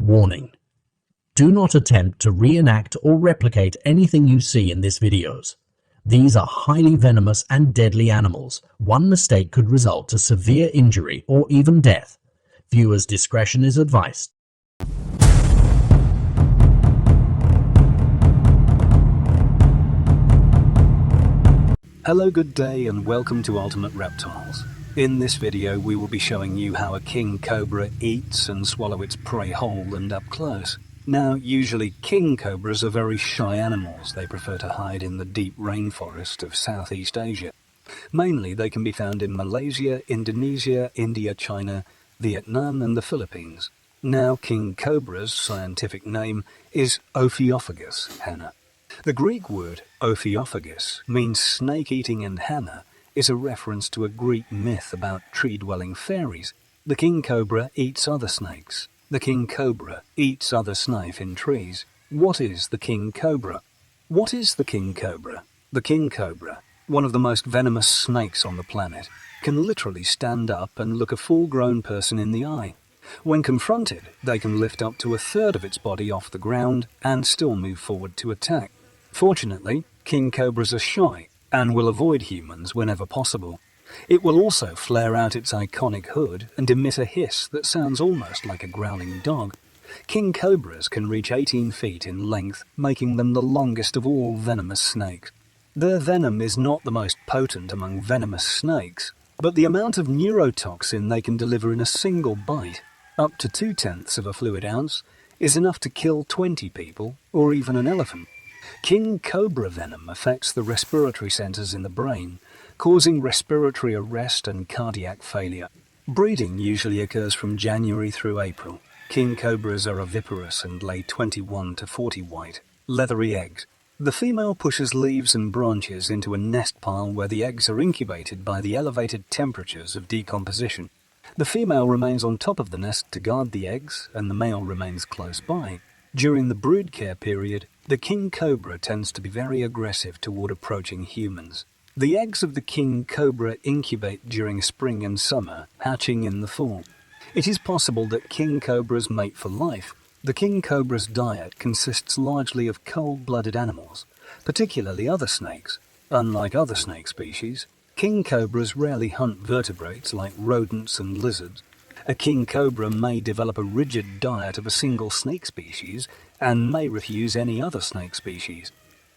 Warning: do not attempt to reenact or replicate anything you see in these videos. These are highly venomous and deadly animals. One mistake could result to severe injury or even death. Viewers' discretion is advised. Hello, good day, and welcome to Ultimate Reptiles. In this video we will be showing you how a king cobra eats and swallows its prey whole and up close. Now, usually king cobras are very shy animals. They prefer to hide in the deep rainforest of Southeast Asia. Mainly they can be found in Malaysia, Indonesia, India, China, Vietnam and the Philippines. Now, king cobra's scientific name is Ophiophagus hana. The Greek word Ophiophagus means snake-eating, and hana is a reference to a Greek myth about tree-dwelling fairies. The king cobra eats other snakes. The king cobra eats other snake in trees. What is the king cobra? What is the king cobra? The king cobra, one of the most venomous snakes on the planet, can literally stand up and look a full-grown person in the eye. When confronted, they can lift up to a third of its body off the ground and still move forward to attack. Fortunately, king cobras are shy and will avoid humans whenever possible. It will also flare out its iconic hood and emit a hiss that sounds almost like a growling dog. King cobras can reach 18 feet in length, making them the longest of all venomous snakes. Their venom is not the most potent among venomous snakes, but the amount of neurotoxin they can deliver in a single bite, up to 0.2 of a fluid ounce, is enough to kill 20 people or even an elephant. King cobra venom affects the respiratory centers in the brain, causing respiratory arrest and cardiac failure. Breeding usually occurs from January through April. King cobras are oviparous and lay 21 to 40 white, leathery eggs. The female pushes leaves and branches into a nest pile where the eggs are incubated by the elevated temperatures of decomposition. The female remains on top of the nest to guard the eggs, and the male remains close by. During the brood care period, the king cobra tends to be very aggressive toward approaching humans. The eggs of the king cobra incubate during spring and summer, hatching in the fall. It is possible that king cobras mate for life. The king cobra's diet consists largely of cold-blooded animals, particularly other snakes. Unlike other snake species, king cobras rarely hunt vertebrates like rodents and lizards. A king cobra may develop a rigid diet of a single snake species and may refuse any other snake species.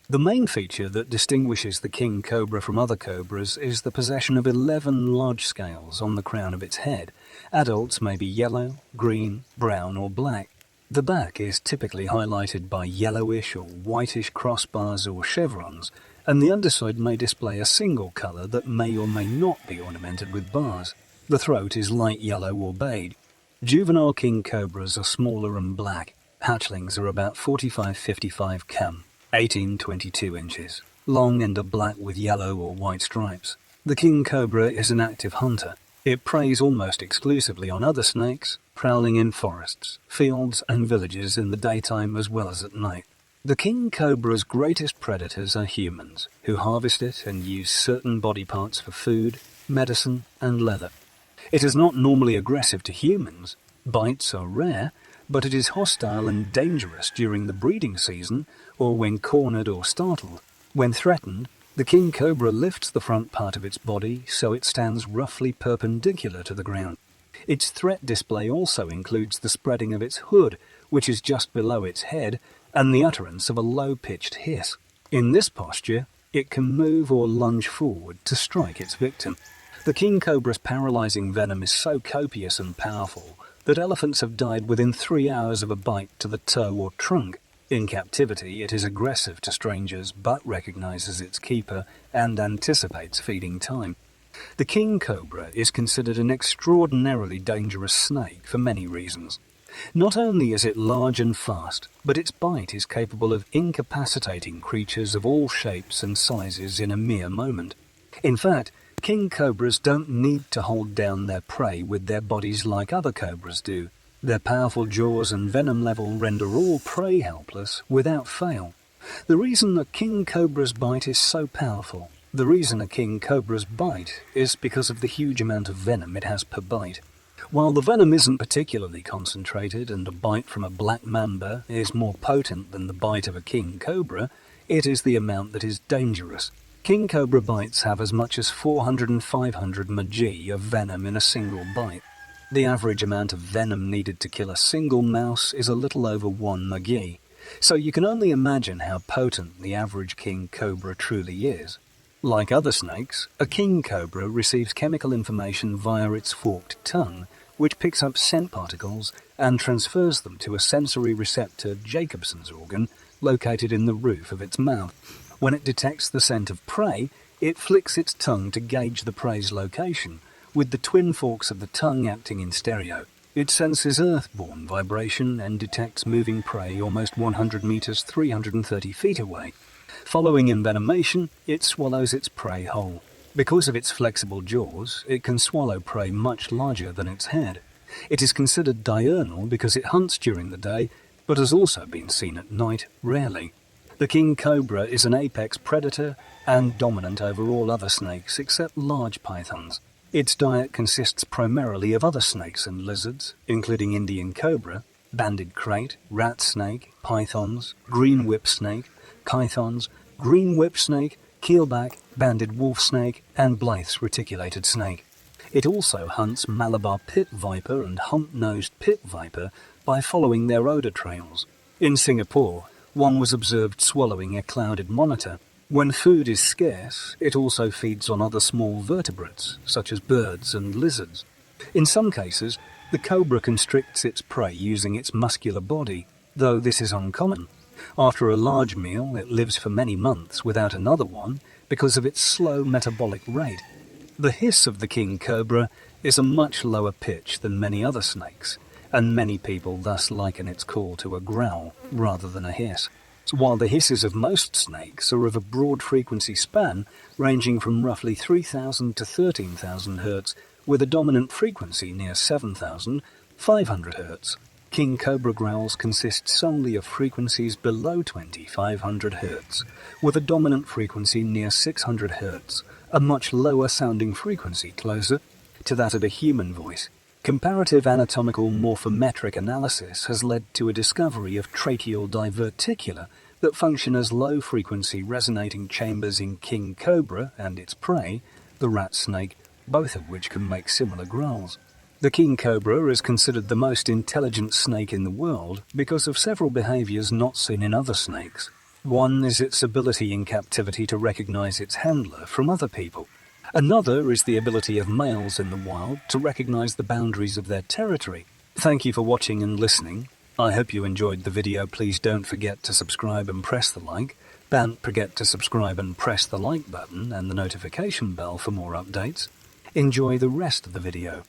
The main feature that distinguishes the king cobra from other cobras is the possession of 11 large scales on the crown of its head. Adults may be yellow, green, brown or black. The back is typically highlighted by yellowish or whitish crossbars or chevrons, and the underside may display a single color that may or may not be ornamented with bars. The throat is light yellow or beige. Juvenile king cobras are smaller and black. Hatchlings are about 45-55 cm, 18-22 inches, long and are black with yellow or white stripes. The king cobra is an active hunter. It preys almost exclusively on other snakes, prowling in forests, fields and villages in the daytime as well as at night. The king cobra's greatest predators are humans, who harvest it and use certain body parts for food, medicine and leather. It is not normally aggressive to humans. Bites are rare, but it is hostile and dangerous during the breeding season or when cornered or startled. When threatened, the king cobra lifts the front part of its body so it stands roughly perpendicular to the ground. Its threat display also includes the spreading of its hood, which is just below its head, and the utterance of a low-pitched hiss. In this posture, it can move or lunge forward to strike its victim. The king cobra's paralyzing venom is so copious and powerful that elephants have died within 3 hours of a bite to the toe or trunk. In captivity, it is aggressive to strangers but recognizes its keeper and anticipates feeding time. The king cobra is considered an extraordinarily dangerous snake for many reasons. Not only is it large and fast, but its bite is capable of incapacitating creatures of all shapes and sizes in a mere moment. In fact, king cobras don't need to hold down their prey with their bodies like other cobras do. Their powerful jaws and venom level render all prey helpless without fail. The reason a king cobra's bite is so powerful, the reason a king cobra's bite is because of the huge amount of venom it has per bite. While the venom isn't particularly concentrated and a bite from a black mamba is more potent than the bite of a king cobra, it is the amount that is dangerous. King cobra bites have as much as 400 and 500 mg of venom in a single bite. The average amount of venom needed to kill a single mouse is a little over 1 mg, so you can only imagine how potent the average king cobra truly is. Like other snakes, a king cobra receives chemical information via its forked tongue, which picks up scent particles and transfers them to a sensory receptor Jacobson's organ located in the roof of its mouth. When it detects the scent of prey, it flicks its tongue to gauge the prey's location, with the twin forks of the tongue acting in stereo. It senses earthborne vibration and detects moving prey almost 100 meters 330 feet away. Following envenomation, it swallows its prey whole. Because of its flexible jaws, it can swallow prey much larger than its head. It is considered diurnal because it hunts during the day, but has also been seen at night, rarely. The king cobra is an apex predator and dominant over all other snakes except large pythons. Its diet consists primarily of other snakes and lizards, including Indian cobra, banded krait, rat snake, pythons, green whip snake, pythons, green whip snake, keelback, banded wolf snake, and Blythe's reticulated snake. It also hunts Malabar pit viper and hump-nosed pit viper by following their odour trails. In Singapore, one was observed swallowing a clouded monitor. When food is scarce, it also feeds on other small vertebrates, such as birds and lizards. In some cases, the cobra constricts its prey using its muscular body, though this is uncommon. After a large meal, it lives for many months without another one because of its slow metabolic rate. The hiss of the king cobra is a much lower pitch than many other snakes, and many people thus liken its call to a growl rather than a hiss. While the hisses of most snakes are of a broad frequency span ranging from roughly 3,000 to 13,000 Hz, with a dominant frequency near 7,500 Hz. King cobra growls consist solely of frequencies below 2,500 Hz, with a dominant frequency near 600 Hz, a much lower sounding frequency closer to that of a human voice. Comparative anatomical morphometric analysis has led to a discovery of tracheal diverticula that function as low-frequency resonating chambers in king cobra and its prey, the rat snake, both of which can make similar growls. The king cobra is considered the most intelligent snake in the world because of several behaviors not seen in other snakes. One is its ability in captivity to recognize its handler from other people. Another is the ability of males in the wild to recognize the boundaries of their territory. Thank you for watching and listening. I hope you enjoyed the video. Please don't forget to subscribe and press the like. Don't forget to subscribe and press the like button and the notification bell for more updates. Enjoy the rest of the video.